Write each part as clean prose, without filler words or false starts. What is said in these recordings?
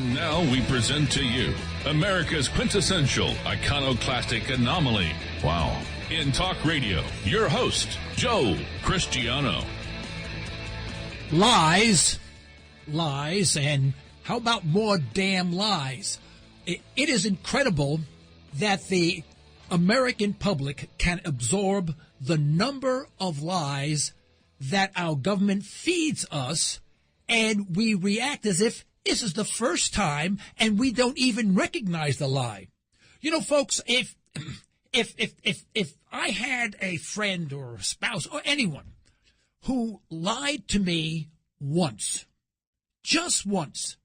And now we present to you America's quintessential iconoclastic anomaly. Wow. In talk radio, your host, Joe Cristiano. Lies, and how about more damn lies? It is incredible that the American public can absorb the number of lies that our government feeds us, and we react as if this is the first time, and we don't even recognize the lie. You know, folks, if I had a friend or a spouse or anyone who lied to me once, just once,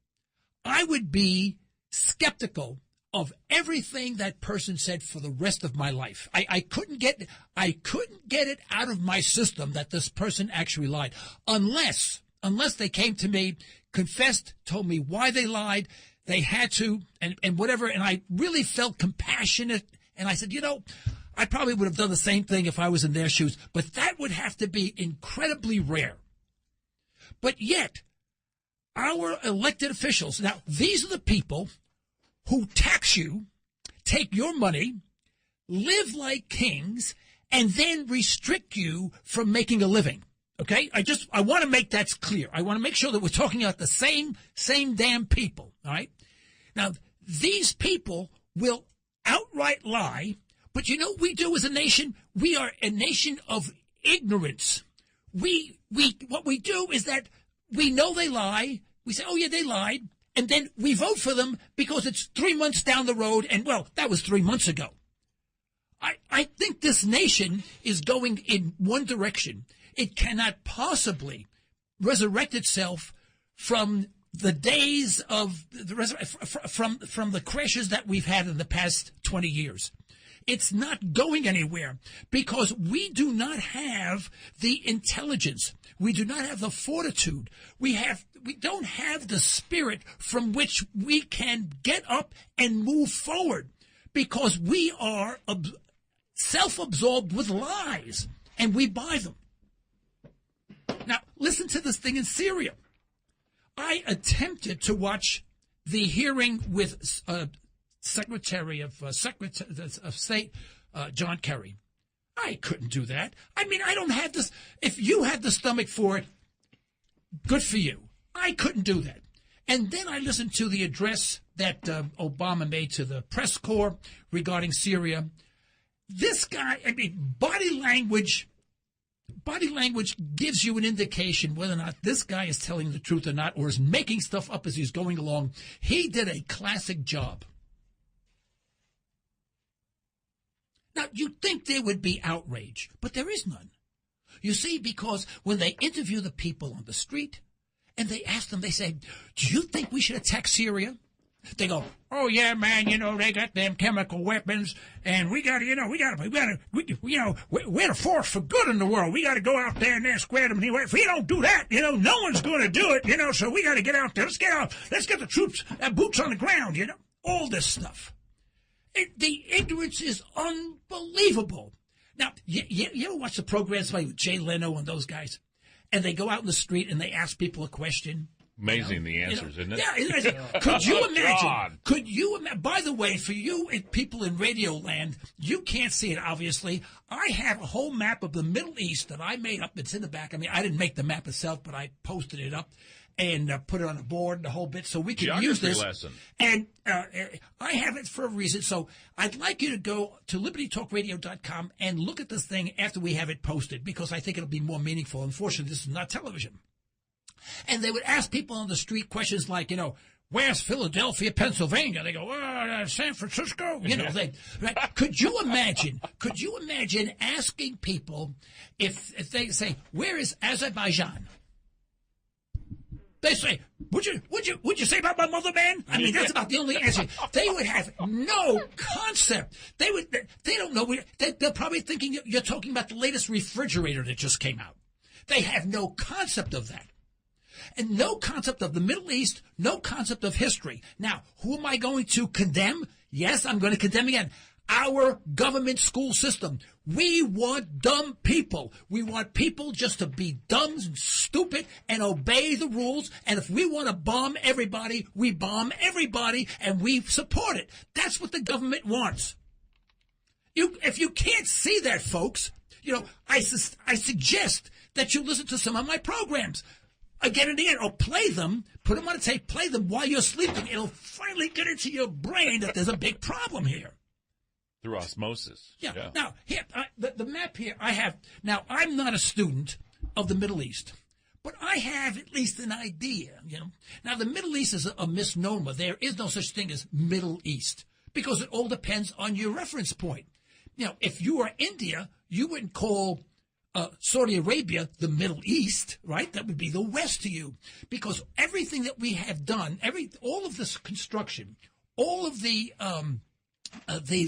I would be skeptical of everything that person said for the rest of my life. I couldn't get it out of my system that this person actually lied, unless they came to me, confessed, told me why they lied, they had to, and whatever, and I really felt compassionate, and I said, you know, I probably would have done the same thing if I was in their shoes, but that would have to be incredibly rare. But yet, our elected officials, now, these are the people who tax you, take your money, live like kings, and then restrict you from making a living. Okay? I want to make that clear. I want to make sure that we're talking about the same damn people. All right? Now, these people will outright lie, but you know what we do as a nation? We are a nation of ignorance. What we do is that we know they lie. We say, oh yeah, they lied. And then we vote for them because it's 3 months down the road, and, well, that was 3 months ago. I think this nation is going in one direction. It cannot possibly resurrect itself from the days of from the crashes that we've had in the past 20 years. It's not going anywhere because we do not have the intelligence. We do not have the fortitude. We don't have the spirit from which we can get up and move forward because we are self-absorbed with lies and we buy them. Now, listen to this thing in Syria. I attempted to watch the hearing with Secretary of State John Kerry. I couldn't do that. I mean, I don't have this. If you had the stomach for it, good for you. I couldn't do that. And then I listened to the address that Obama made to the press corps regarding Syria. This guy, I mean, body language gives you an indication whether or not this guy is telling the truth or not, or is making stuff up as he's going along. He did a classic job. Now, you'd think there would be outrage, but there is none. You see, because when they interview the people on the street and they ask them, they say, do you think we should attack Syria? They go, oh, yeah, man, you know, they got them chemical weapons, and we're the force for good in the world. We got to go out there and then square them anyway. If we don't do that, you know, no one's going to do it, you know, so we got to get out there. Let's get out. Let's get the troops, boots on the ground, you know, all this stuff. The ignorance is unbelievable. Now, you ever watch the programs like Jay Leno and those guys? And they go out in the street and they ask people a question. Amazing, the answers, isn't it? Yeah, could you imagine? God. Could you imagine? By the way, for you people in radio land, you can't see it, obviously. I have a whole map of the Middle East that I made up. It's in the back. I mean, I didn't make the map itself, but I posted it up and put it on a board, the whole bit, so we can use this. Lesson. And I have it for a reason. So I'd like you to go to libertytalkradio.com and look at this thing after we have it posted, because I think it'll be more meaningful. Unfortunately, this is not television. And they would ask people on the street questions like, you know, where's Philadelphia, Pennsylvania? They go, San Francisco. You know, right? Could you imagine asking people if they say, where is Azerbaijan? They say, would you say about my mother, man? I mean, that's about the only answer. They would have no concept. They don't know. They're probably thinking you're talking about the latest refrigerator that just came out. They have no concept of that. And no concept of the Middle East, no concept of history. Now, who am I going to condemn? Yes, I'm going to condemn again. our government school system. We want dumb people. We want people just to be dumb and stupid and obey the rules. And if we want to bomb everybody, we bomb everybody and we support it. That's what the government wants. If you can't see that, folks, I suggest that you listen to some of my programs again and again, or play them, put them on a tape, play them while you're sleeping. It'll finally get into your brain that there's a big problem here. Through osmosis. Yeah. Now, here, the map here I have. Now, I'm not a student of the Middle East, but I have at least an idea, Now, the Middle East is a misnomer. There is no such thing as Middle East because it all depends on your reference point. If you were India, you wouldn't call Saudi Arabia the Middle East, right? That would be the West to you, because everything that we have done, all of this construction, all of the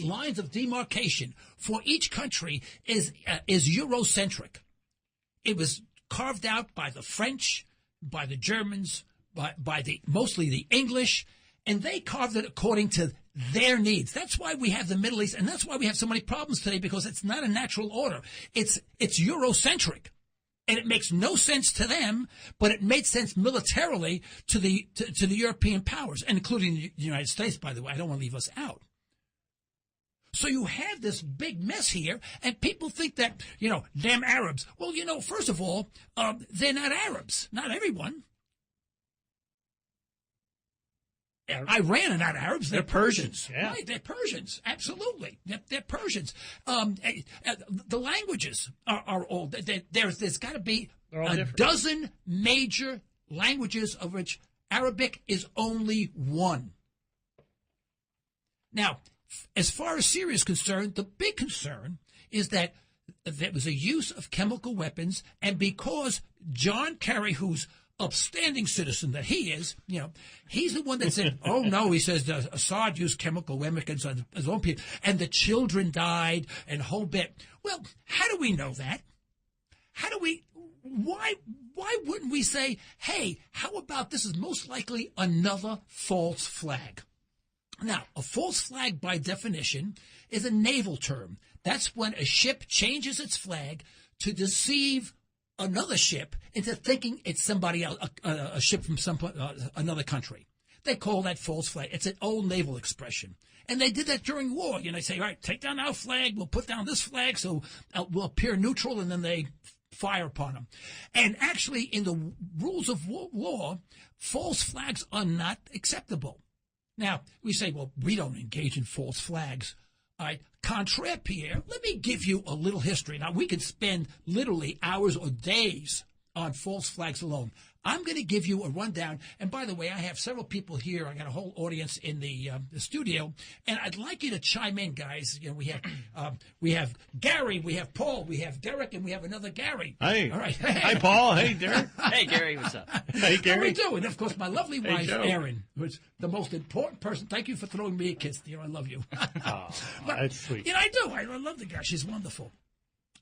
lines of demarcation for each country is Eurocentric. It was carved out by the French, by the Germans, by mostly the English, and they carved it according to their needs. That's why we have the Middle East, and that's why we have so many problems today, because it's not a natural order. It's Eurocentric, and it makes no sense to them, but it made sense militarily to the European powers, and including the United States, by the way. I don't want to leave us out. So you have this big mess here, and people think that, damn Arabs. Well, first of all, they're not Arabs. Not everyone. Iran are not Arabs. They're Persians. Yeah. Right, they're Persians. Absolutely. They're Persians. The languages are all, there's got to be a dozen major languages, of which Arabic is only one. Now, as far as Syria is concerned, the big concern is that there was a use of chemical weapons, and because John Kerry, who's upstanding citizen that he is, he's the one that said, oh no, he says Assad used chemical weapons on his own people, and the children died, and a whole bit. Well, how do we know that? Why wouldn't we say, hey, how about this is most likely another false flag? Now, a false flag, by definition, is a naval term. That's when a ship changes its flag to deceive another ship into thinking it's somebody else, a ship from another country. They call that false flag. It's an old naval expression. And they did that during war. They say, all right, take down our flag, we'll put down this flag, so we'll appear neutral, and then they fire upon them. And actually, in the rules of war, false flags are not acceptable. Now, we say, well, we don't engage in false flags. All right, contraire, Pierre, let me give you a little history. Now, we could spend literally hours or days on false flags alone. I'm going to give you a rundown. And by the way, I have several people here. I got a whole audience in the studio, and I'd like you to chime in, guys. We have Gary, we have Paul, we have Derek, and we have another Gary. Hey. All right. Hi, Paul. Hey, Derek. Hey, Gary. What's up? Hey, Gary. How we doing? And of course, my lovely wife, Joe. Erin, who's the most important person. Thank you for throwing me a kiss, dear. I love you. Oh, that's sweet. I do. I love the girl. She's wonderful.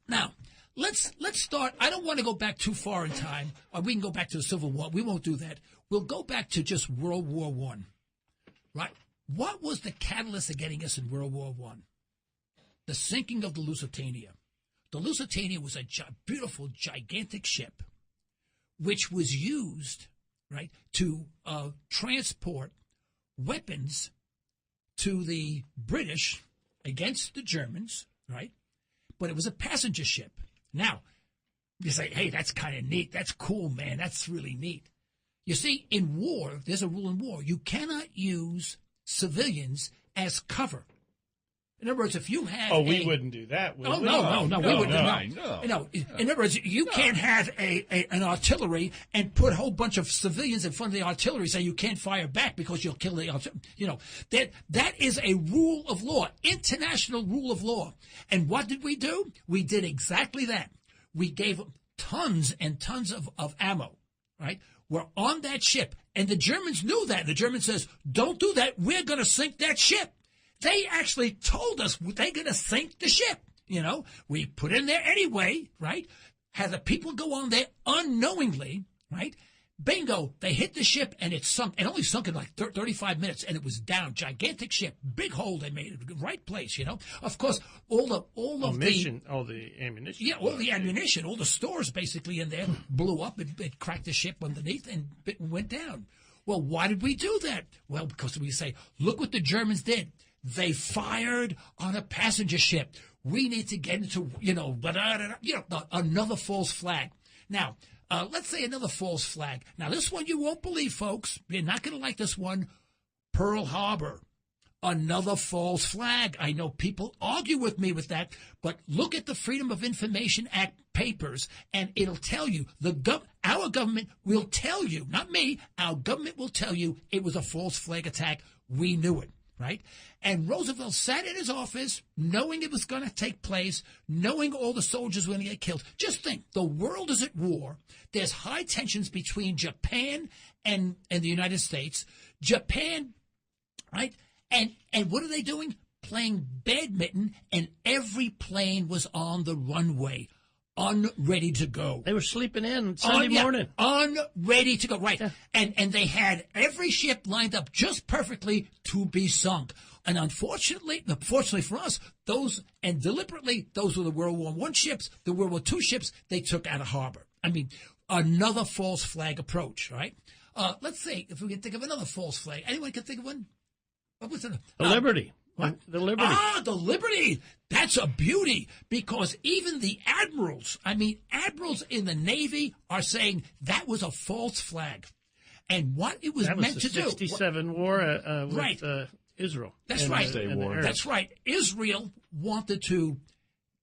Now, let's start. I don't want to go back too far in time. Or we can go back to the Civil War. We won't do that. We'll go back to just World War I. Right? What was the catalyst of getting us in World War I? The sinking of the Lusitania. The Lusitania was a beautiful, gigantic ship, which was used, right, to transport weapons to the British against the Germans, right? But it was a passenger ship. Now, you say, hey, that's kind of neat. That's cool, man. That's really neat. You see, in war, there's a rule in war. You cannot use civilians as cover. In other words, if you have we wouldn't do that, would we? No, we wouldn't. No. No. In other words, you can't have an artillery and put a whole bunch of civilians in front of the artillery, say you can't fire back because you'll kill the artillery. That is a rule of law, international rule of law. And what did we do? We did exactly that. We gave them tons and tons of ammo, right? We're on that ship, and the Germans knew that. The Germans says, don't do that. We're going to sink that ship. They actually told us they're going to sink the ship. We put in there anyway, right? Had the people go on there unknowingly, right? Bingo, they hit the ship and it sunk. It only sunk in like 35 minutes and it was down. Gigantic ship, big hole they made, right place, you know. Of course, all the ammunition. Yeah, all the ammunition, all the stores basically in there blew up. It cracked the ship underneath and it went down. Well, why did we do that? Well, because we say, look what the Germans did. They fired on a passenger ship. We need to get into, another false flag. Now, let's say another false flag. Now, this one you won't believe, folks. You're not going to like this one. Pearl Harbor, another false flag. I know people argue with me with that, but look at the Freedom of Information Act papers, and it'll tell you, our government will tell you, not me, our government will tell you it was a false flag attack. We knew it. Right? And Roosevelt sat in his office knowing it was going to take place, knowing all the soldiers were going to get killed. Just think, the world is at war. There's high tensions between Japan and the United States. Japan, right? And what are they doing? Playing badminton, and every plane was on the runway, unready to go. They were sleeping in Sunday morning. Unready to go, right. Yeah. And they had every ship lined up just perfectly to be sunk. And fortunately for us, those were the World War I ships, the World War II ships they took out of harbor. I mean, another false flag approach, right? Let's see if we can think of another false flag. Anyone can think of one? What was it? The Liberty. What? The Liberty. The Liberty. That's a beauty, because even the admirals in the Navy are saying that was a false flag. And what it was meant to do. That was the 67 war with right. Israel. That's right. That's right. Israel wanted to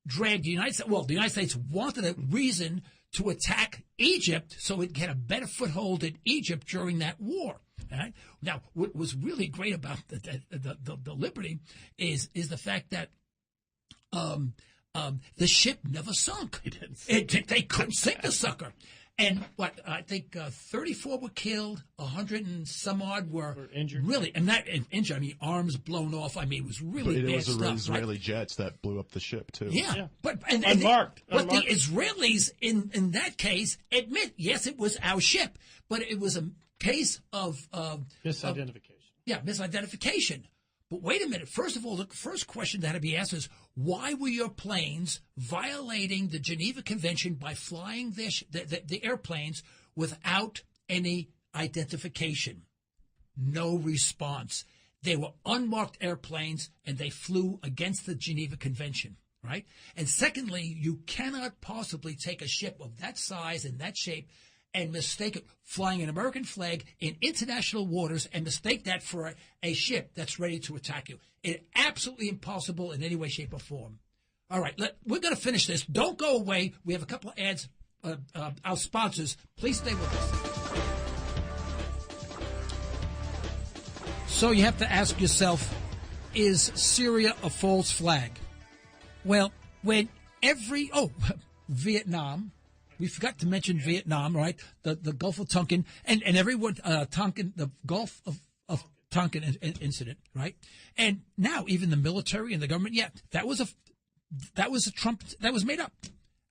drag the United States. Well, the United States wanted a reason to attack Egypt so it get a better foothold in Egypt during that war. Right? Now, what was really great about the Liberty is the fact that the ship never sunk. They couldn't sink the sucker. And I think 34 were killed, 100 and some odd were injured. Really, and not injured. I mean, arms blown off. I mean, it was really bad stuff. It was Israeli jets that blew up the ship too. Yeah. But unmarked. But the Israelis in that case admit, yes, it was our ship, but it was a case of misidentification. Misidentification. But wait a minute. First of all, the first question that had to be asked is, why were your planes violating the Geneva Convention by flying the airplanes without any identification? No response. They were unmarked airplanes, and they flew against the Geneva Convention, right? And secondly, you cannot possibly take a ship of that size and that shape and mistake it, flying an American flag in international waters, and mistake that for a ship that's ready to attack you. It's absolutely impossible in any way, shape, or form. All right, we're going to finish this. Don't go away. We have a couple of ads. Our sponsors, please stay with us. So you have to ask yourself, is Syria a false flag? Well, when Vietnam. We forgot to mention Vietnam, right? The Gulf of Tonkin and everyone Tonkin, the Gulf of Tonkin incident, right? And now even the military and the government, that was made up.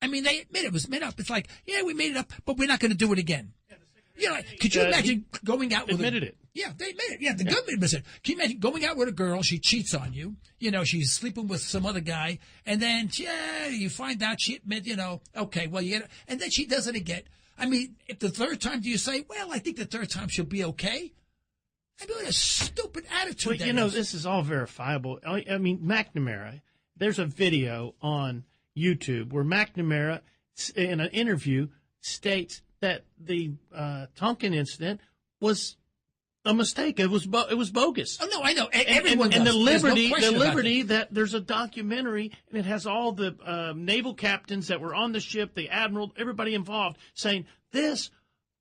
I mean, they admit it was made up. It's like, yeah, we made it up, but we're not going to do it again. Could you imagine going out with admitted it? Yeah, they admitted it. Yeah, the government admits it. Can you imagine going out with a girl? She cheats on you. She's sleeping with some other guy, and then you find out she admit. Okay, well, and then she does it again. I mean, if the third time, do you say, well, I think the third time she'll be okay? I mean, what a stupid attitude. Well, this is all verifiable. I mean, McNamara. There's a video on YouTube where McNamara, in an interview, states that the Tonkin incident was a mistake. It was bogus. Oh no, I know. Everyone does. And the Liberty that there's a documentary, and it has all the naval captains that were on the ship, the admiral, everybody involved, saying this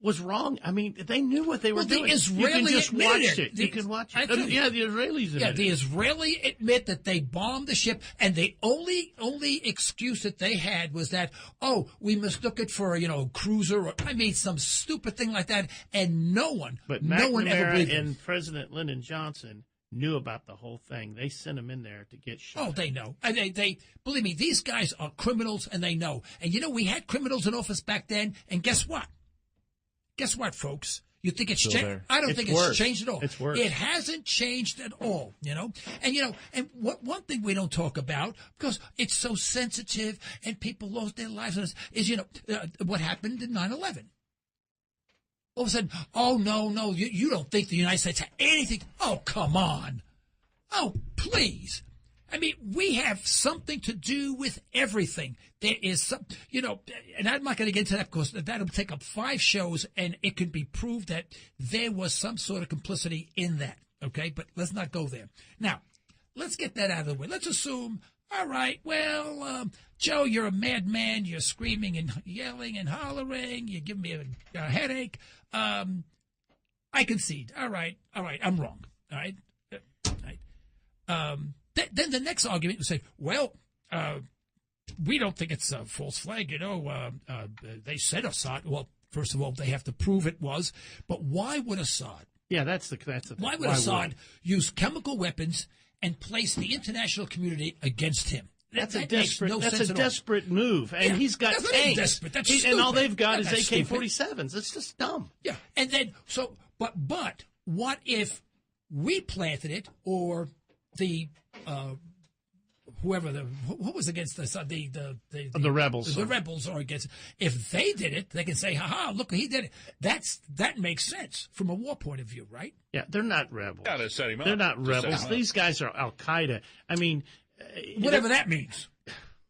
was wrong. I mean, they knew what they were doing. The Israeli you can just watch it. You can watch it. The Israelis admit it. The Israeli admit that they bombed the ship, and the only excuse that they had was that, we mistook it for a cruiser, or some stupid thing like that, and no one ever believed and President Lyndon Johnson knew about the whole thing. They sent him in there to get shot. Oh, they know. And they believe me, these guys are criminals, and they know. And we had criminals in office back then, and guess what? guess what, folks? You think it's Still changed? there. I don't It's think worse. it's changed at all. It's worse. It hasn't changed at all, And one thing we don't talk about, because it's so sensitive and people lost their lives, is, what happened in 9/11. All of a sudden, oh, no, you don't think the United States had anything. Oh, come on. Oh, please. I mean, we have something to do with everything. There is some, and I'm not going to get into that because that'll take up 5 shows, and it can be proved that there was some sort of complicity in that, okay? But let's not go there. Now, let's get that out of the way. Let's assume, all right, well, Joe, you're a madman. You're screaming and yelling and hollering. You give me a headache. I concede. All right, I'm wrong. All right. Then the next argument would say, well, we don't think it's a false flag. They said Assad. Well, first of all, they have to prove it was. But why would Assad? Yeah, that's the thing. Why would Assad use chemical weapons and place the international community against him? That's a desperate desperate move, and he's got that's not tanks. Desperate. That's stupid. And all they've got That's is AK-47s. It's just dumb. Yeah, and then but what if we planted it, or the whoever what was against us, the rebels? The rebels are against it. If they did it, they can say, "Ha, look, he did it." That makes sense from a war point of view, right? Yeah, they're not rebels. Gotta set him up. They're not Just rebels. set him up. These guys are Al Qaeda. I mean, Whatever that means.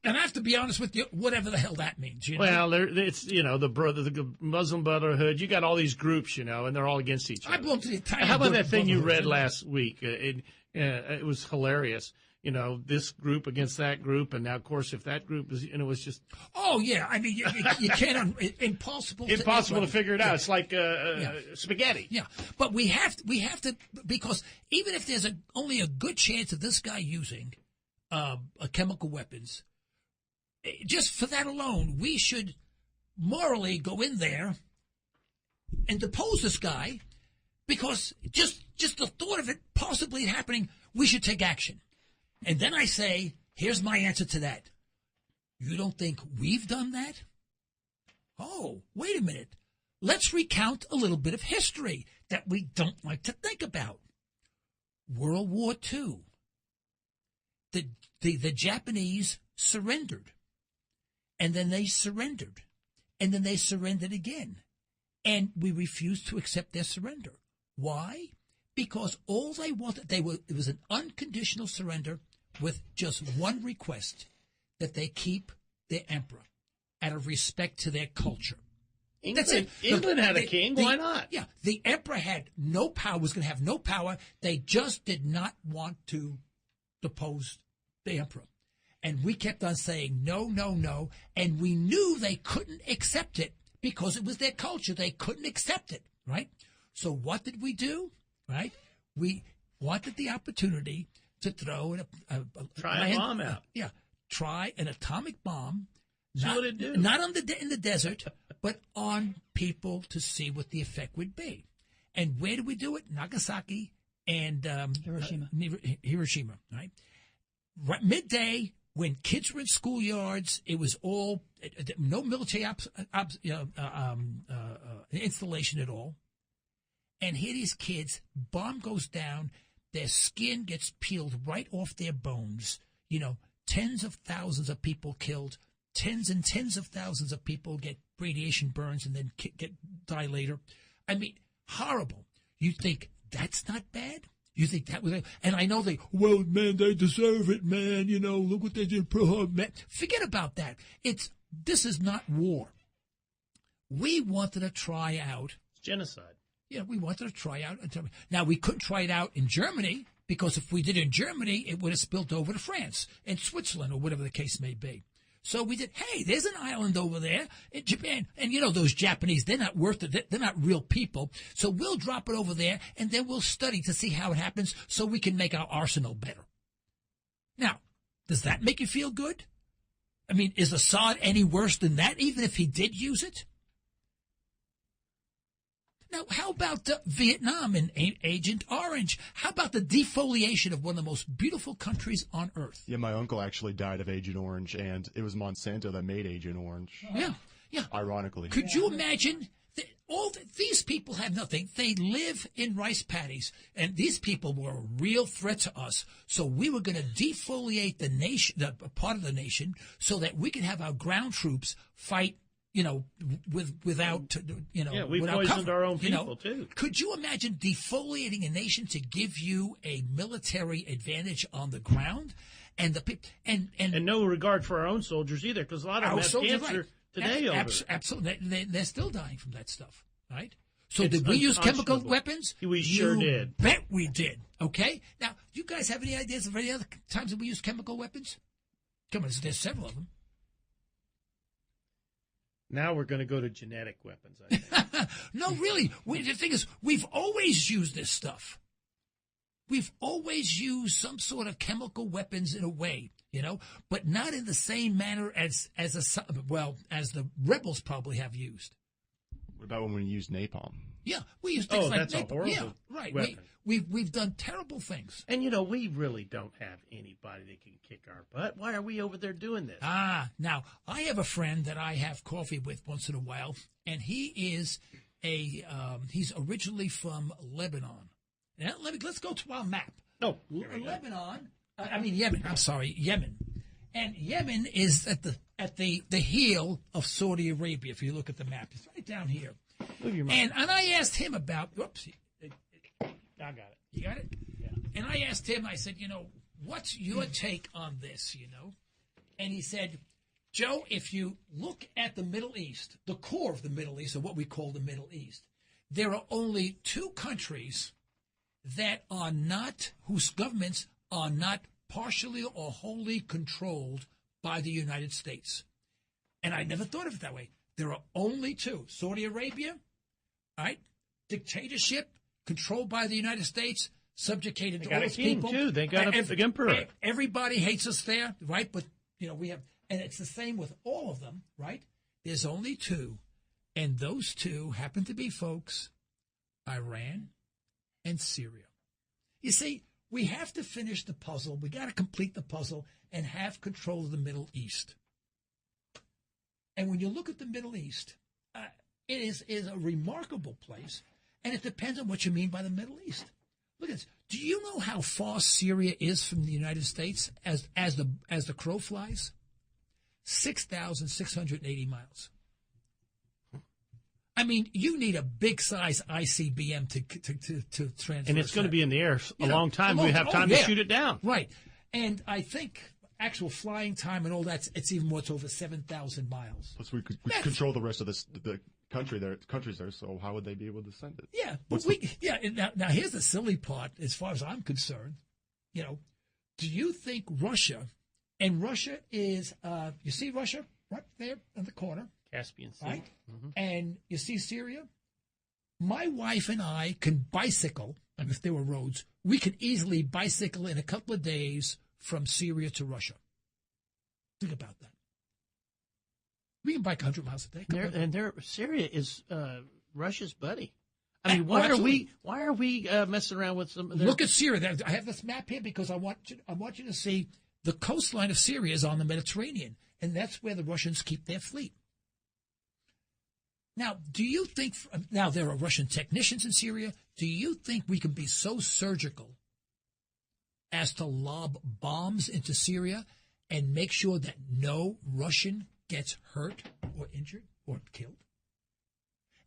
And I have to be honest with you, whatever the hell that means. Well, it's the Muslim Brotherhood. You got all these groups, and they're all against each other. I belong to the Italian. How about that thing you Brotherhood, read last week? It was hilarious. This group against that group, and now, of course, if that group is, it was just. Oh yeah, I mean, you can't. Impossible to figure it out. It's like spaghetti. Yeah, but we have to, because even if there's only a good chance of this guy using chemical weapons, just for that alone, we should morally go in there and depose this guy, because just the thought of it possibly happening, we should take action. And then I say, here's my answer to that. You don't think we've done that? Oh, wait a minute. Let's recount a little bit of history that we don't like to think about. World War II. The Japanese surrendered. And then they surrendered. And then they surrendered again. And we refused to accept their surrender. Why? Because all they wanted, it was an unconditional surrender with just one request, that they keep their emperor out of respect to their culture. That's it. England had a king. Why not? Yeah, the emperor had no power, was going to have no power. They just did not want to depose the emperor. And we kept on saying, no, no, no. And we knew they couldn't accept it because it was their culture. They couldn't accept it, right? So what did we do, right? We wanted the opportunity to throw try a bomb out. Yeah, try an atomic bomb. See what it do. Not in the desert, but on people to see what the effect would be. And where did we do it? Nagasaki and Hiroshima, right? Midday, when kids were in schoolyards, it was all no military installation at all. And here these kids, bomb goes down, their skin gets peeled right off their bones. Tens of thousands of people killed, tens and tens of thousands of people get radiation burns and then die later. I mean, horrible. You think that's not bad? You think that was, and I know they deserve it, man. Look what they did. Forget about that. This is not war. We wanted to try out. It's genocide. Yeah, we wanted to try out. Now, we couldn't try it out in Germany, because if we did it in Germany, it would have spilled over to France and Switzerland or whatever the case may be. So we did, hey, there's an island over there in Japan. And those Japanese, they're not worth it. They're not real people. So we'll drop it over there, and then we'll study to see how it happens so we can make our arsenal better. Now, does that make you feel good? I mean, is Assad any worse than that, even if he did use it? Now, how about Vietnam and Agent Orange? How about the defoliation of one of the most beautiful countries on earth? Yeah, my uncle actually died of Agent Orange, and it was Monsanto that made Agent Orange. Yeah, yeah. Ironically. Could you imagine these people have nothing. They live in rice paddies, and these people were a real threat to us. So we were going to defoliate the nation, the part of the nation, so that we could have our ground troops fight. Without we without poisoned cover, our own people too. Could you imagine defoliating a nation to give you a military advantage on the ground, and and no regard for our own soldiers either, because a lot of them have cancer today over it. Absolutely, they're still dying from that stuff, right? So It's did we use chemical unconscionable. weapons? We sure did. Bet we did. Okay. Now, do you guys have any ideas of any other times that we used chemical weapons? Come on, there's several of them. Now we're going to go to genetic weapons, I think. No, really. The thing is, we've always used this stuff. We've always used some sort of chemical weapons in a way, but not in the same manner as the rebels probably have used. What about when we used napalm? Yeah, we use things like that's a horrible yeah, right. weapon. We've done terrible things. And, we really don't have anybody that can kick our butt. Why are we over there doing this? Now, I have a friend that I have coffee with once in a while, and he is he's originally from Lebanon. Now, let's go to our map. Oh, Yemen. I'm sorry, Yemen. And Yemen is at the heel of Saudi Arabia, if you look at the map. It's right down here. Move your And I asked him about, I got it. You got it? Yeah. And I asked him, I said, what's your take on this, And he said, Joe, if you look at the Middle East, the core of the Middle East, or what we call the Middle East, there are only two countries that are not, whose governments are not partially or wholly controlled by the United States. And I never thought of it that way. There are only two. Saudi Arabia, right? Dictatorship, controlled by the United States, subjugated to all those people. Too. They got a big emperor. Everybody hates us there, right? But, we have, and it's the same with all of them, right? There's only two. And those two happen to be, folks, Iran and Syria. You see, we have to finish the puzzle. We got to complete the puzzle and have control of the Middle East. And when you look at the Middle East, it is a remarkable place, and it depends on what you mean by the Middle East. Look at this. Do you know how far Syria is from the United States as the crow flies? 6,680 miles. I mean, you need a big size ICBM to transfer. And it's going to be in the air a long time. We have time to shoot it down. Right. And I think actual flying time and all that, it's even more, it's over 7,000 miles. Plus, we control the rest of the countries there, so how would they be able to send it? Yeah. Now, here's the silly part, as far as I'm concerned. Do you think Russia, and Russia is, you see Russia right there in the corner? Caspian Sea. Right? Mm-hmm. And you see Syria? My wife and I can bicycle, and if there were roads, we could easily bicycle in a couple of days from Syria to Russia. Think about that. We can bike 100 miles a day. Syria is Russia's buddy. I mean, why are we messing around with some? Look at Syria. I have this map here because I want you to see the coastline of Syria is on the Mediterranean, and that's where the Russians keep their fleet. Now, do you think? Now there are Russian technicians in Syria. Do you think we can be so surgical as to lob bombs into Syria and make sure that no Russian gets hurt or injured or killed?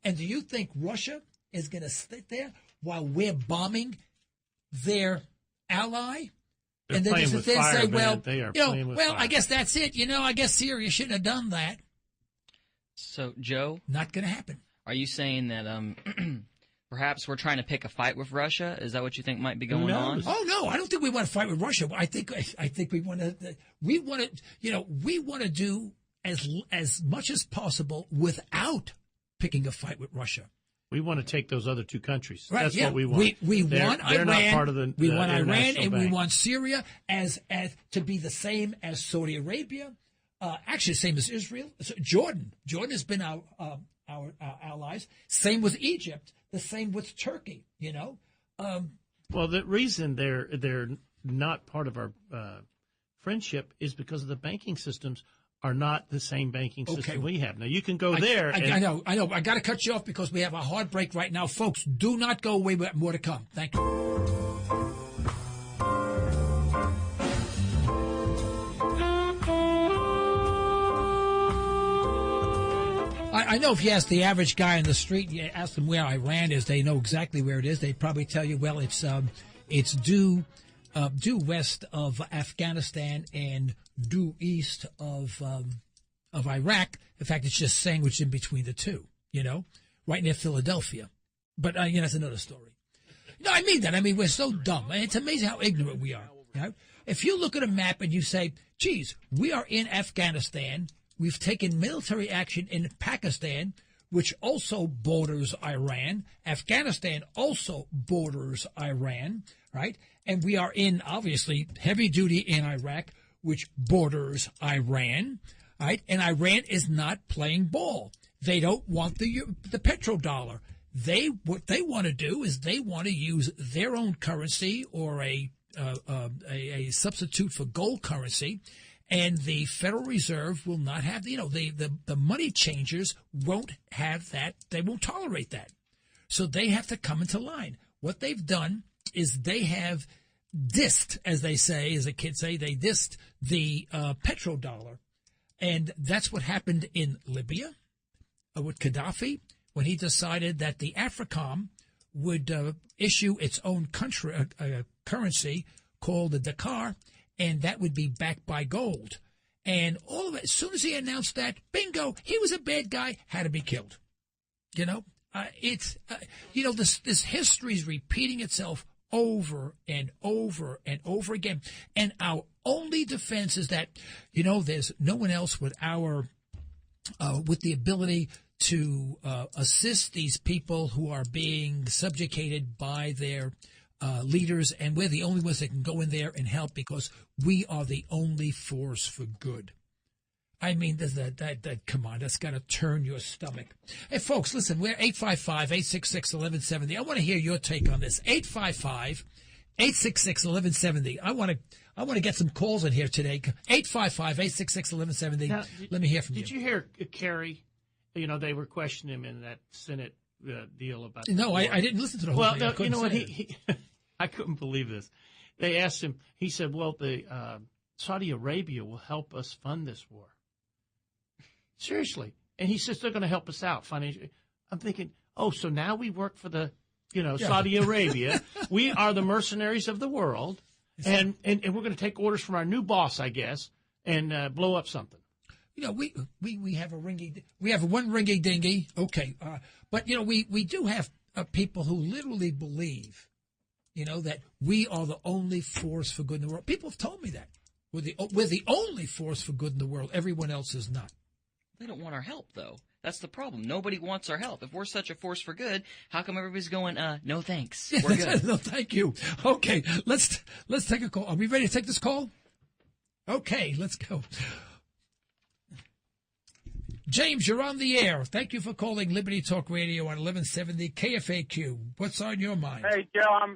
And do you think Russia is going to sit there while we're bombing their ally? They're and then playing just with sit there fire, and say, well, man. They are playing with fire. I guess that's it. I guess Syria shouldn't have done that. So, Joe? Not going to happen. Are you saying that perhaps we're trying to pick a fight with Russia? Is that what you think might be going on? Oh, no, I don't think we want to fight with Russia. I think we want to do as much as possible without picking a fight with Russia. We want to take those other two countries. Right, That's what we want. We want they're Iran. Not part of the we want Iran, and bank. we want Syria as to be the same as Saudi Arabia. Actually, same as Israel. So Jordan has been our allies. Same with Egypt. The same with Turkey. Well, the reason they're not part of our friendship is because of the banking systems are not the same banking system Okay. we have. Now, you can go there. I know. I got to cut you off because we have a hard break right now. Folks, do not go away. We have more to come. Thank you. I know if you ask the average guy in the street, you ask them where Iran is, they know exactly where it is. They'd probably tell you, well, it's due west of Afghanistan and due east of Iraq. In fact, it's just sandwiched in between the two, right near Philadelphia. But, that's another story. No, I mean that. I mean, we're so dumb. It's amazing how ignorant we are. If you look at a map and you say, geez, we are in Afghanistan, we've taken military action in Pakistan, which also borders Iran. Afghanistan also borders Iran, right? And we are in, obviously, heavy duty in Iraq, which borders Iran, right? And Iran is not playing ball. They don't want the petrodollar. What they want to do is they want to use their own currency or a substitute for gold currency. And the Federal Reserve will not have, the money changers won't have that. They won't tolerate that. So they have to come into line. What they've done is they have dissed, as they say, as the kids say, they dissed the petrodollar. And that's what happened in Libya with Gaddafi when he decided that the AFRICOM would issue its own currency called the Dakar, and that would be backed by gold. And all of it, as soon as he announced that, bingo, he was a bad guy, had to be killed. This history is repeating itself over and over and over again. And our only defense is that, there's no one else with with the ability to assist these people who are being subjugated by their leaders, and we're the only ones that can go in there and help because we are the only force for good. I mean, come on, that's got to turn your stomach. Hey, folks, listen, we're 855-866-1170. I want to hear your take on this. 855-866-1170. I want to get some calls in here today. 855-866-1170. Now, let me hear from you. Did you hear Kerry? They were questioning him in that Senate deal about. No, I didn't listen to the whole thing. Well, you know what? He I couldn't believe this. They asked him. He said, "Well, the Saudi Arabia will help us fund this war." Seriously, and he says they're going to help us out financially. I'm thinking, oh, so now we work for the, Saudi Arabia. We are the mercenaries of the world, and we're going to take orders from our new boss, I guess, and blow up something. We have we have one ringy dingy. Okay. But we do have people who literally believe, that we are the only force for good in the world. People have told me that we're the only force for good in the world. Everyone else is not. They don't want our help, though. That's the problem. Nobody wants our help. If we're such a force for good, how come everybody's going, no thanks, we're good? No, thank you. Okay, let's take a call. Are we ready to take this call? Okay, let's go. James, you're on the air. Thank you for calling Liberty Talk Radio on 1170 KFAQ. What's on your mind? Hey, Joe.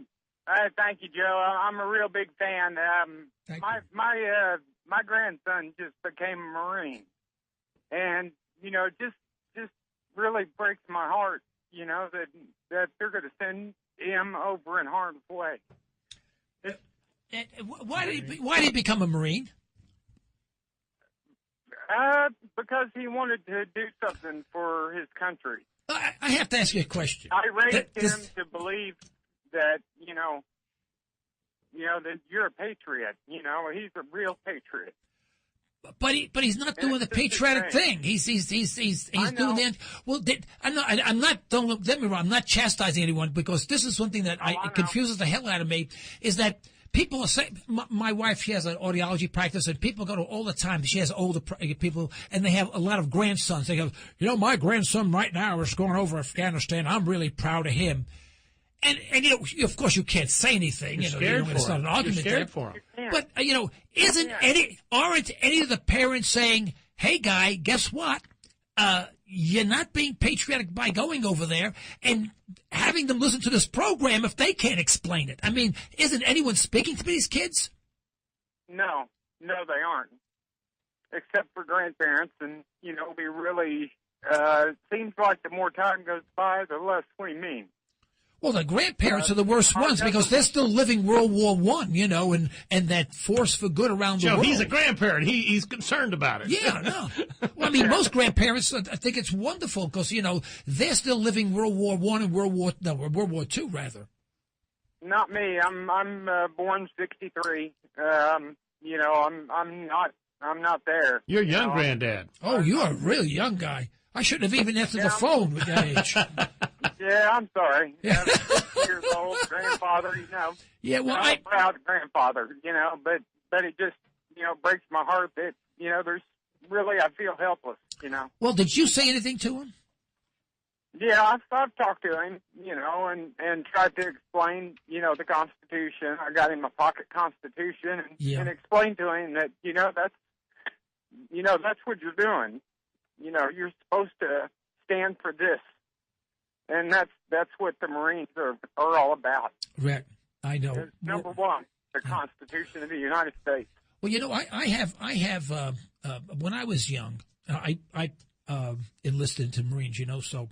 Thank you, Joe. I'm a real big fan. My grandson just became a Marine, and just really breaks my heart. That they're going to send him over in harm's way. Why did he become a Marine? Because he wanted to do something for his country. I have to ask you a question. I raised him to believe that, that you're a patriot. He's a real patriot. But he's not doing the patriotic thing. He's doing the. Well, don't get me wrong. I'm not chastising anyone because this is something that it confuses the hell out of me. Is that people are saying, my wife, she has an audiology practice, and people go to all the time. She has older people, and they have a lot of grandsons. They go, my grandson right now is going over Afghanistan. I'm really proud of him. And of course, you can't say anything. You're scared it's not an argument You're scared there. for him. But aren't any of the parents saying, "Hey, guy, guess what? You're not being patriotic by going over there and having them listen to this program if they can't explain it." I mean, isn't anyone speaking to these kids? No, they aren't. except for grandparents. And, you know, we really, seems like the more time goes by, the less we mean. Well, the grandparents are the worst ones because they're still living World War I, you know, and that force for good around the Joe, world. he's a grandparent. He's concerned about it. Yeah, no. Well, I mean, most grandparents, I think it's wonderful because, you know, they're still living World War I and World War II, rather. Not me. I'm born 63. You know, I'm not there. You're a young granddad. Oh, you're a really young guy. I shouldn't have even answered the phone with that age. Yeah, I'm sorry. Yeah, 50 years old, grandfather, you know. Yeah, well, I'm a proud grandfather, you know, but it just, you know, breaks my heart that, you know, there's really, I feel helpless, you know. Well, did you say anything to him? Yeah, I've talked to him, you know, and tried to explain, you know, the Constitution. I got him a pocket Constitution and explained to him that, you know, that's what you're doing. You know, you're supposed to stand for this. And that's what the Marines are all about. Right. I know. It's number one, the Constitution of the United States. Well, you know, I have when I was young, I enlisted into Marines, you know, so,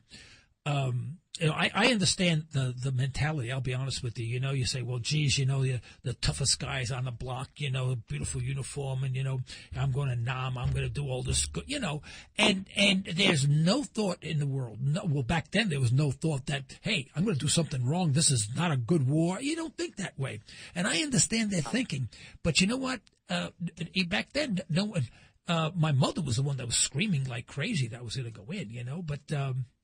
you know, I understand the mentality. I'll be honest with you. You know, you say, well, geez, you know, the toughest guys on the block, you know, beautiful uniform, and, you know, I'm going to Nam, I'm going to do all this good, you know, and there's no thought in the world. No, well, back then there was no thought that, hey, I'm going to do something wrong. This is not a good war. You don't think that way. And I understand their thinking. But you know what? Back then, no one, my mother was the one that was screaming like crazy that I was going to go in, you know, but,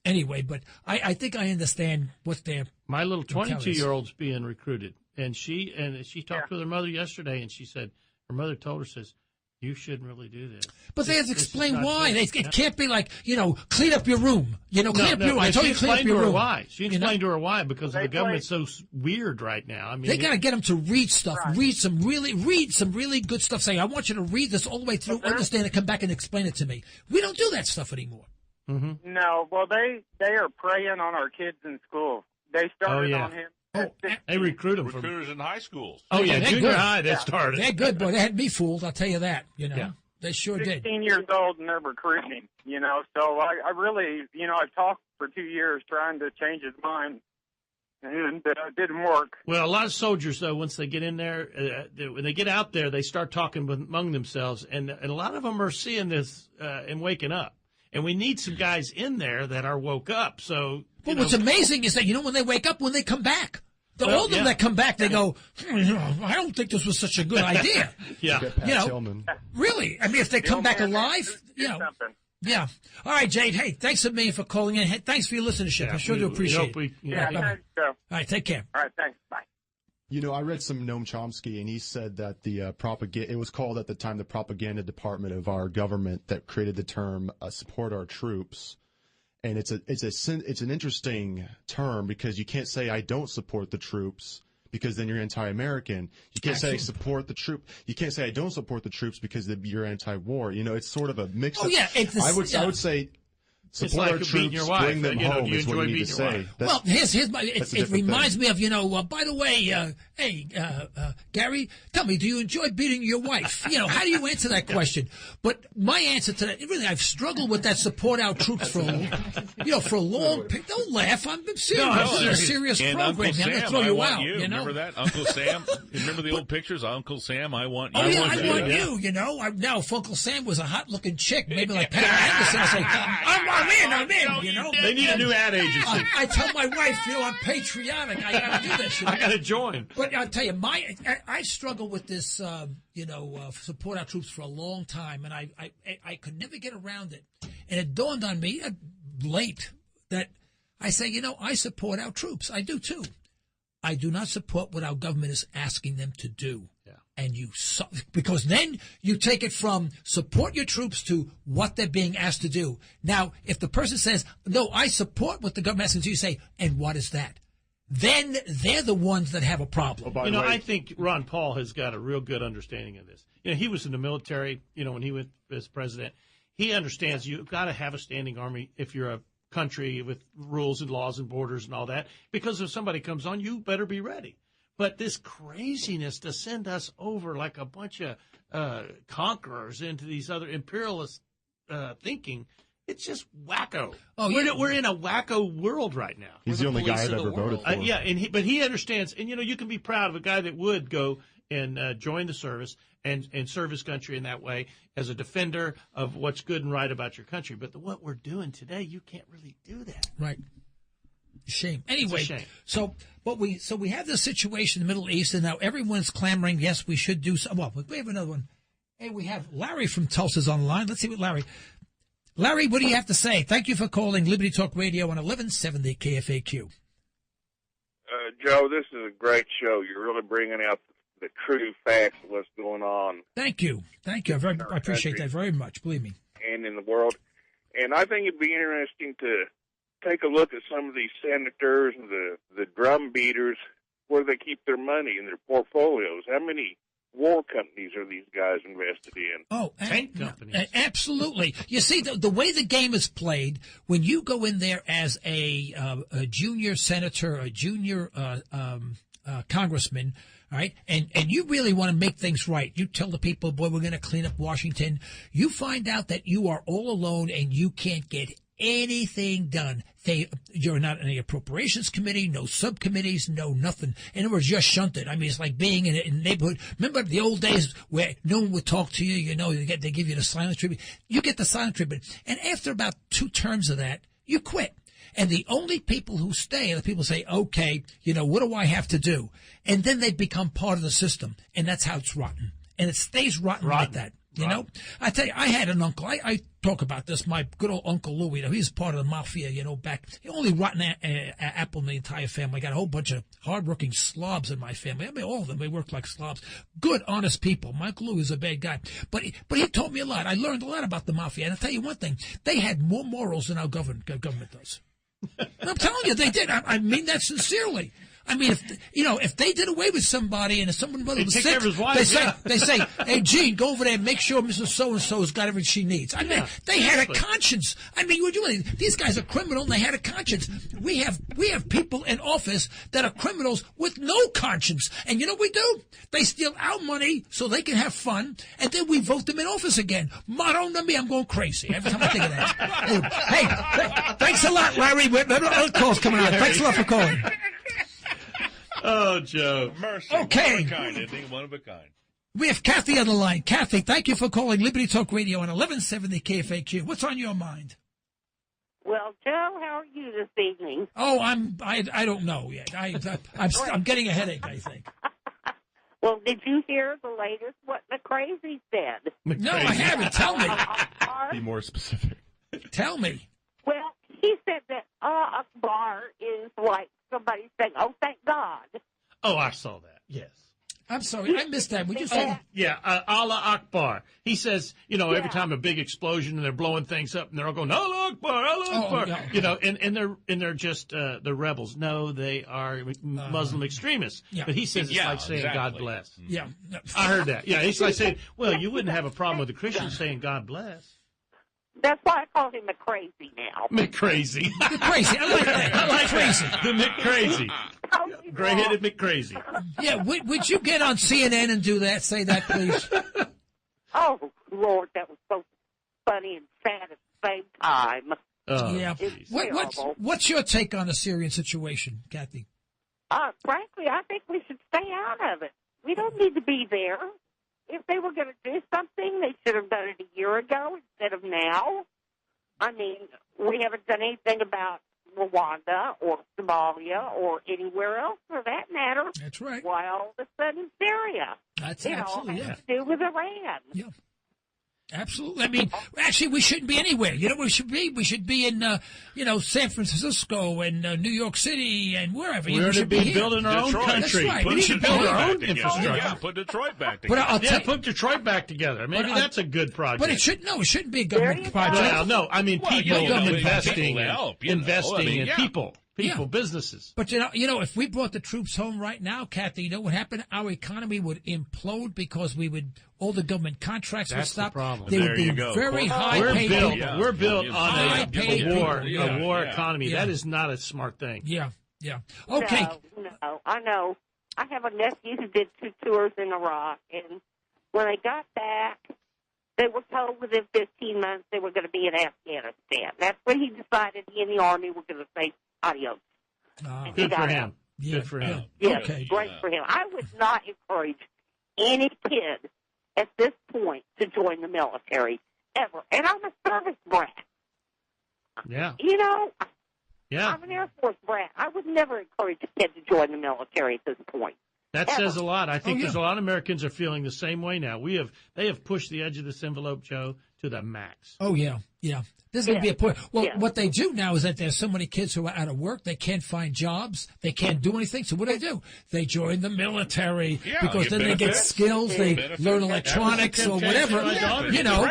anyway, but I think I understand what their My little 22-year-old's being recruited, and she talked with her mother yesterday, and she said her mother told her, says, you shouldn't really do this. But they have to explain why. It can't be like, you know, clean up your room. You know, clean up your room. I told you to clean up your room. Why. She explained to her why, because the government's so weird right now. I mean, they got to get them to read stuff, read some really good stuff, saying, I want you to read this all the way through, understand it, come back and explain it to me. We don't do that stuff anymore. Mm-hmm. No, well, they are preying on our kids in school. They started on him. They recruit them. Recruiters in high schools. Oh, yeah, junior high, they started. They're good, boy. They had me fooled, I'll tell you that, you know. Yeah. They sure 16 did. 16 years old and they're recruiting him, you know. So I really, you know, I talked for 2 years trying to change his mind, and it didn't work. Well, a lot of soldiers, though, once they get in there, when they get out there, they start talking among themselves, and a lot of them are seeing this and waking up. And we need some guys in there that are woke up. So, but what's amazing is that, you know, when they wake up, when they come back, the older that come back, they go, I don't think this was such a good idea. Yeah. You know, really. I mean, if they come back alive, you know. Yeah. All right, Jade. Hey, thanks a million for calling in. Hey, thanks for your listenership. I sure do appreciate it. Thanks, Joe. All right, take care. All right, thanks. Bye. You know, I read some Noam Chomsky, and he said that the propaganda, it was called at the time the propaganda department of our government that created the term support our troops. And it's an interesting term because you can't say I don't support the troops because then you're anti-American. You can't say I support the troop. You can't say I don't support the troops because you're anti-war. You know, it's sort of a mix. Oh, yeah. I would say support our troops, your wife, bring them home is what you need to say. Well, it reminds me of, you know, by the way, hey, Gary, tell me, do you enjoy beating your wife? You know, how do you answer that question? But my answer to that, really, I've struggled with that support our troops for a long period. Don't laugh. I'm serious. No, this is a serious and program. Uncle Sam, I'm going to throw you out. You know? Remember that? Uncle Sam? Remember the old pictures? Uncle Sam, I want you. Oh, yeah, I want you, you know. Now, if Uncle Sam was a hot-looking chick, maybe like Pamela Anderson, I'd say, I'm in, you know. They need a new ad agency. I tell my wife, you know, I'm patriotic. I got to do this. You know? I got to join. But I'll tell you, I struggle with this, you know, support our troops for a long time, and I could never get around it. And it dawned on me late that I say, you know, I support our troops. I do, too. I do not support what our government is asking them to do. Yeah. And because then you take it from support your troops to what they're being asked to do. Now, if the person says, no, I support what the government asks them to do, you say, and what is that? Then they're the ones that have a problem. You know, I think Ron Paul has got a real good understanding of this. You know, he was in the military, you know, when he went as president. He understands you've got to have a standing army if you're a country with rules and laws and borders and all that, because if somebody comes on, you better be ready. But this craziness to send us over like a bunch of conquerors into these other imperialist thinking, it's just wacko. Oh, we're in a wacko world right now. He's the only guy I've ever voted for. But he understands, and you can be proud of a guy that would go and join the service and serve his country in that way as a defender of what's good and right about your country. But what we're doing today, you can't really do that. Right. Shame. Anyway, shame. So we have this situation in the Middle East, and now everyone's clamoring. Yes, we should do so. Well, we have another one. Hey, we have Larry from Tulsa's on the line. Let's see what Larry, what do you have to say? Thank you for calling Liberty Talk Radio on 1170 KFAQ. Joe, this is a great show. You're really bringing out the true facts of what's going on. Thank you. I appreciate that very much. Believe me. And in the world. And I think it'd be interesting to take a look at some of these senators and the drum beaters, where they keep their money in their portfolios. How many war companies are these guys invested in? Oh, tank companies. Absolutely. You see, the way the game is played, when you go in there as a junior senator, a junior congressman, all right, and you really want to make things right. You tell the people, boy, we're going to clean up Washington. You find out that you are all alone and you can't get anything done. You're not in the appropriations committee, no subcommittees, no nothing. In other words, you're shunted. I mean, it's like being in a neighborhood. Remember the old days where no one would talk to you? They give you the silent treatment. You get the silent treatment. And after about 2 terms of that, you quit. And the only people who stay are the people who say, okay, what do I have to do? And then they become part of the system. And that's how it's rotten. And it stays rotten. Like that. You know, I tell you, I had an uncle. I talk about this. My good old Uncle Louis. He's part of the mafia. Back the only rotten apple in the entire family. I got a whole bunch of hardworking slobs in my family. I mean, all of them. They worked like slobs. Good, honest people. My Uncle Louis is a bad guy, but he taught me a lot. I learned a lot about the mafia. And I'll tell you one thing: they had more morals than our government does. I'm telling you, they did. I mean that sincerely. I mean, if they did away with somebody and if someone was sick, they say, hey, Gene, go over there and make sure Mrs. So-and-so's got everything she needs. I mean, they had a conscience. I mean, these guys are criminal and they had a conscience. We have people in office that are criminals with no conscience. And you know what we do? They steal our money so they can have fun, and then we vote them in office again. Motto to me, I'm going crazy every time I think of that. Hey, thanks a lot, Larry. Other calls coming on. Thanks a lot for calling. Oh, Joe. Mercy. Okay. One of a kind, isn't he? One of a kind. We have Kathy on the line. Kathy, thank you for calling Liberty Talk Radio on 1170 KFAQ. What's on your mind? Well, Joe, how are you this evening? Oh, I don't know yet. I'm getting a headache, I think. Well, did you hear the latest what McCrazy said? No, I haven't. Tell me. Be more specific. Tell me. Well, he said that Allah Akbar is like somebody saying, oh, thank God. Oh, I saw that. Yes. I'm sorry. I missed that. Would you say? Yeah, Allah Akbar. He says, every time a big explosion and they're blowing things up and they're all going, Allah Akbar, Allah Akbar. Yeah. And they're just the rebels. No, they are Muslim extremists. Yeah. But he says it's like saying God bless. Yeah. I heard that. Yeah, it's like saying, well, you wouldn't have a problem with the Christians saying God bless. That's why I call him McCrazy now. McCrazy. McCrazy. I like that. I like crazy. The McCrazy. Gray-headed McCrazy. Yeah, would you get on CNN and do that? Say that, please. Oh, Lord, that was so funny and sad at the same time. Yeah. What's your take on the Syrian situation, Kathy? Frankly, I think we should stay out of it. We don't need to be there. If they were going to do something, they should have done it a year ago instead of now. I mean, we haven't done anything about Rwanda or Somalia or anywhere else for that matter. That's right. Why all of a sudden Syria? That's absolutely, it has to do with Iran. Yeah. Absolutely. I mean, actually, we shouldn't be anywhere. You know where we should be? We should be in, San Francisco and New York City and wherever. We should be building our own country. Right. We should build our own infrastructure. Yeah, put Detroit back together. Put Detroit back together. Maybe that's a good project. But it shouldn't be a government project. Well, no, I mean people investing in people. Yeah. Businesses. But, if we brought the troops home right now, Kathy, you know what happened? Our economy would implode because all the government contracts would stop. The problem. They would be very high-paid people. We're built on a war economy. Yeah. That is not a smart thing. Yeah. Okay. No, I know. I have a nephew who did 2 tours in Iraq, and when they got back, they were told within 15 months they were going to be in Afghanistan. That's when he decided he and the Army were going to say adios. Good for him. Yeah. Good for him. Yeah, Okay. great for him. I would not encourage any kid at this point to join the military ever. And I'm a service brat. Yeah. You know, Yeah. I'm an Air Force brat. I would never encourage a kid to join the military at this point. That Ever. says a lot. I think there's a lot of Americans are feeling the same way now. They have pushed the edge of this envelope, Joe, to the max. Oh, yeah. There's going to be a point. Well, Yeah. what they do now is that there's so many kids who are out of work, they can't find jobs, they can't do anything. So what do? They join the military because then they get skills, they learn electronics or whatever. You know,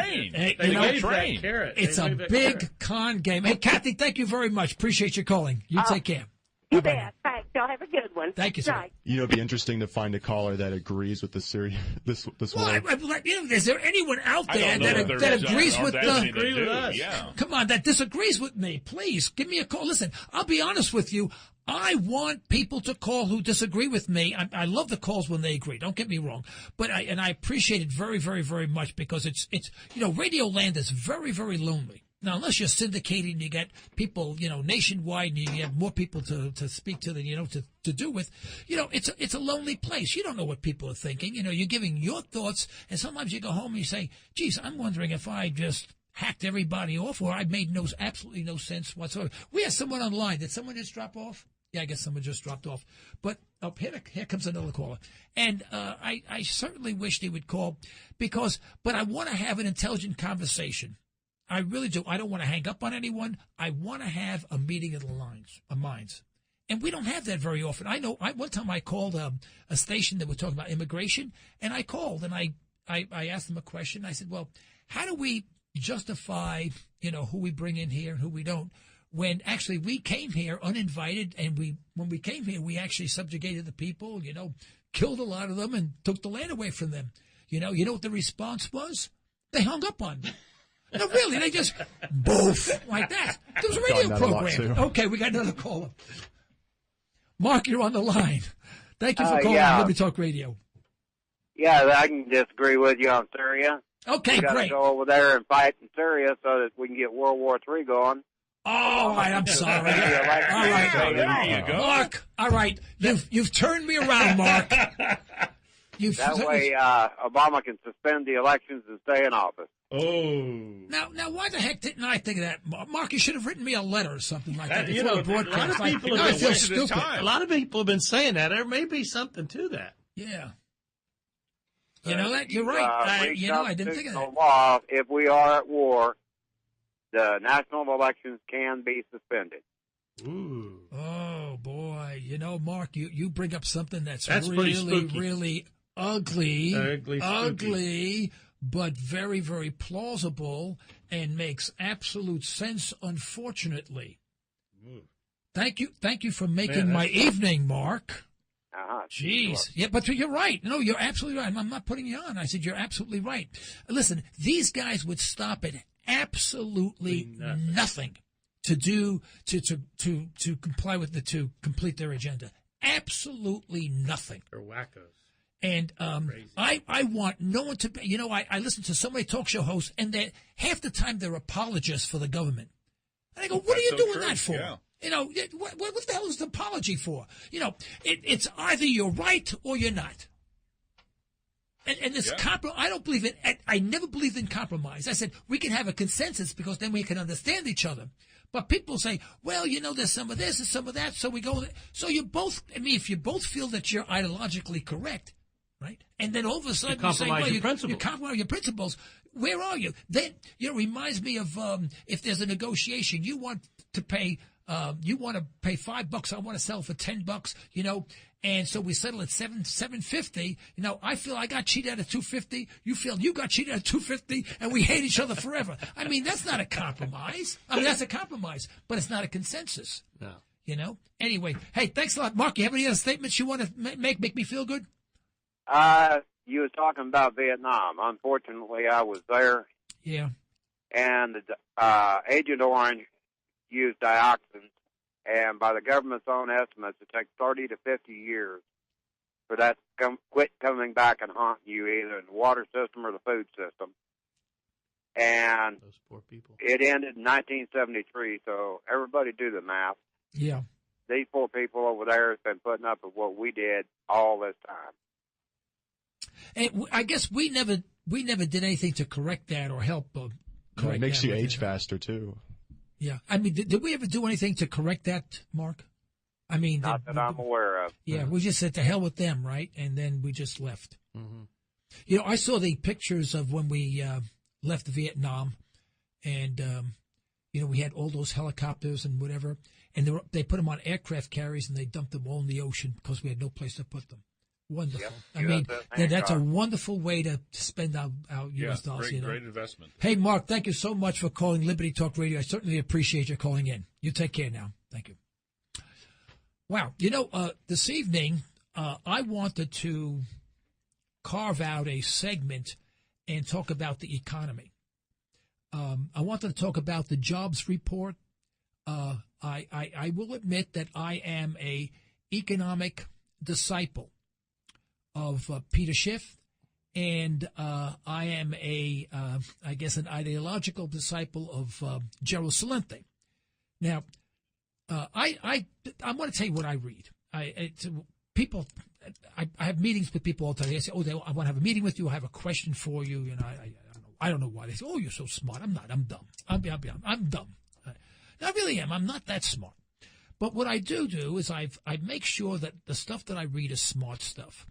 it's a big con game. Hey, Kathy, thank you very much. Appreciate you calling. You take care. You bet. Thanks. Y'all have a good one. Thank you, sir. Night. You know, it'd be interesting to find a caller that agrees with the Syria this Well, war. is there anyone out there that agrees with us? Yeah. Come on, that disagrees with me? Please give me a call. Listen, I'll be honest with you. I want people to call who disagree with me. I love the calls when they agree. Don't get me wrong, but I appreciate it very, very, very much because it's Radio Land is very, very lonely. Now, unless you're syndicated and you get people, nationwide and you have more people to speak to than, to do with, it's a lonely place. You don't know what people are thinking. You're giving your thoughts, and sometimes you go home and you say, geez, I'm wondering if I just hacked everybody off or I made absolutely no sense whatsoever. We have someone on the line. Did someone just drop off? Yeah, I guess someone just dropped off. But here comes another caller. And I certainly wish they would call but I want to have an intelligent conversation. I really do. I don't want to hang up on anyone. I want to have a meeting of the minds. And we don't have that very often. I know one time I called a station that were talking about immigration, and I called and I asked them a question. I said, well, how do we justify, who we bring in here and who we don't, when actually we came here uninvited, and when we came here, we actually subjugated the people, killed a lot of them and took the land away from them. You know what the response was? They hung up on me. No, really, they just boof like that. There was a radio program. Okay, we got another caller. Mark, you're on the line. Thank you for calling Liberty Talk Radio. Yeah, I can disagree with you on Syria. Okay, we gotta go over there and fight in Syria so that we can get World War III going. Oh, all right, I'm sorry. All right, there you go. Mark. All right, you've turned me around, Mark. That way, Obama can suspend the elections and stay in office. Oh. Now, why the heck didn't I think of that? Mark, you should have written me a letter or something like that. A lot of people have been saying that. There may be something to that. Yeah. You're right. I didn't think of that. Law, if we are at war, the national elections can be suspended. Ooh. Oh, boy. Mark, you bring up something that's really, really ugly, but very, very plausible and makes absolute sense, unfortunately. Thank you for making my evening, Mark. Jeez. Sure. Yeah, but you're right. No, you're absolutely right. I'm not putting you on. I said you're absolutely right. Listen, these guys would stop at absolutely nothing to do to comply with to complete their agenda. Absolutely nothing. They're wackos. And I want no one to. I listen to so many talk show hosts, and half the time they're apologists for the government. And I go, what are you doing that for? Yeah. What the hell is the apology for? It's either you're right or you're not. And this I don't believe in. I never believed in compromise. I said we can have a consensus because then we can understand each other. But people say, well, there's some of this and some of that, so we go. So you both. I mean, if you both feel that you're ideologically correct, right? And then all of a sudden you say, well, you compromise your principles. Where are you? Then reminds me of if there's a negotiation, you want to pay $5, I want to sell for $10, and so we settle at $7.50. I feel I got cheated out of $2.50. You feel you got cheated out of $2.50, and we hate each other forever. I mean, that's not a compromise. I mean, that's a compromise, but it's not a consensus. No. Anyway, hey, thanks a lot, Mark. You have any other statements you want to make me feel good? You was talking about Vietnam. Unfortunately, I was there. Yeah. And Agent Orange used dioxins, and by the government's own estimates, it takes 30 to 50 years for that to quit coming back and haunting you, either in the water system or the food system. And those poor people. It ended in 1973, so everybody do the math. Yeah. These poor people over there have been putting up with what we did all this time. And I guess we never did anything to correct that or help correct that. It makes you age faster, too. Yeah. I mean, did we ever do anything to correct that, Mark? I mean, not that I'm aware of. Yeah, we just said to hell with them, right? And then we just left. Mm-hmm. You know, I saw the pictures of when we left Vietnam, and you know, we had all those helicopters and whatever, and they put them on aircraft carriers and they dumped them all in the ocean because we had no place to put them. Wonderful. Yep. I mean, that's a wonderful way to spend our U.S. dollars. Great, you know? Great investment. Hey, Mark, thank you so much for calling Liberty Talk Radio. I certainly appreciate you calling in. You take care now. Thank you. Wow. You know, this evening, I wanted to carve out a segment and talk about the economy. I wanted to talk about the jobs report. I will admit that I am a economic disciple of Peter Schiff, and I am I guess, an ideological disciple of Gerald Celente. Now, I want to tell you what I read. I have meetings with people all the time. They say, "Oh, I want to have a meeting with you. I have a question for you." You know, I don't know why. They say, "Oh, you're so smart." I'm not. I'm dumb. I'm dumb. I really am. I'm not that smart. But what I do is I make sure that the stuff that I read is smart stuff.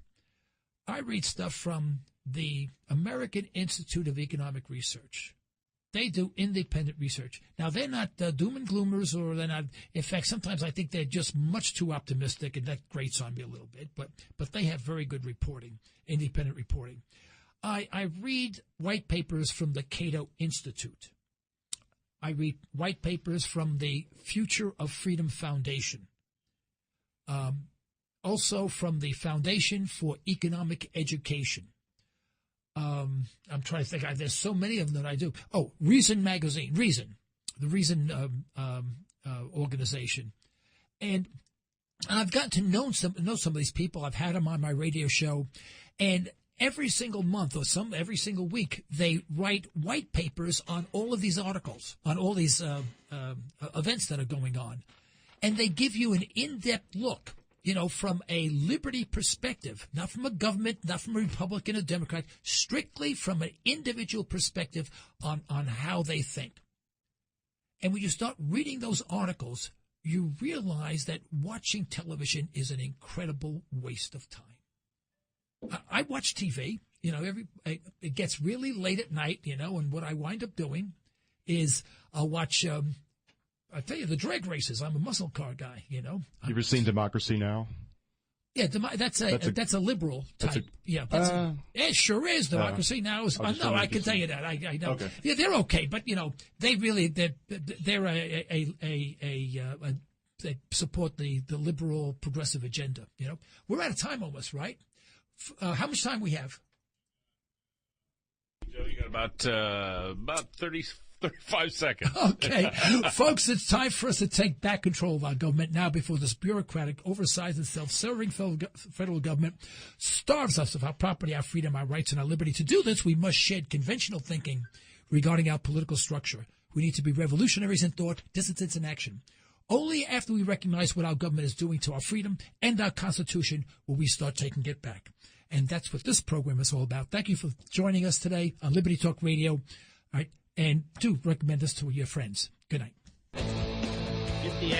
I read stuff from the American Institute of Economic Research. They do independent research. Now, they're not doom and gloomers, or they're not. In fact, sometimes I think they're just much too optimistic, and that grates on me a little bit. But they have very good reporting, independent reporting. I read white papers from the Cato Institute. I read white papers from the Future of Freedom Foundation. Also from the Foundation for Economic Education. I'm trying to think. There's so many of them that I do. Oh, Reason Magazine. The Reason organization. And I've gotten to know some of these people. I've had them on my radio show. And every single month or every single week, they write white papers on all of these articles, on all these events that are going on. And they give you an in-depth look, you know, from a liberty perspective, not from a government, not from a Republican or Democrat, strictly from an individual perspective on how they think. And when you start reading those articles, you realize that watching television is an incredible waste of time. I watch TV, you know, it gets really late at night, you know, and what I wind up doing is I'll watch, I tell you, the drag races. I'm a muscle car guy, you know. You ever seen Democracy Now? Yeah, that's a liberal type. It sure is. Democracy Now is. No, I can tell you that. I know. Okay. Yeah, they're okay, but you know, they're they support the liberal progressive agenda. You know, we're out of time almost, right? How much time we have? Joe, you got about 35 seconds. Okay. Folks, it's time for us to take back control of our government now before this bureaucratic, oversized, and self-serving federal government starves us of our property, our freedom, our rights, and our liberty. To do this, we must shed conventional thinking regarding our political structure. We need to be revolutionaries in thought, dissidents in action. Only after we recognize what our government is doing to our freedom and our Constitution will we start taking it back. And that's what this program is all about. Thank you for joining us today on Liberty Talk Radio. All right. And do recommend us to your friends. Good night. 50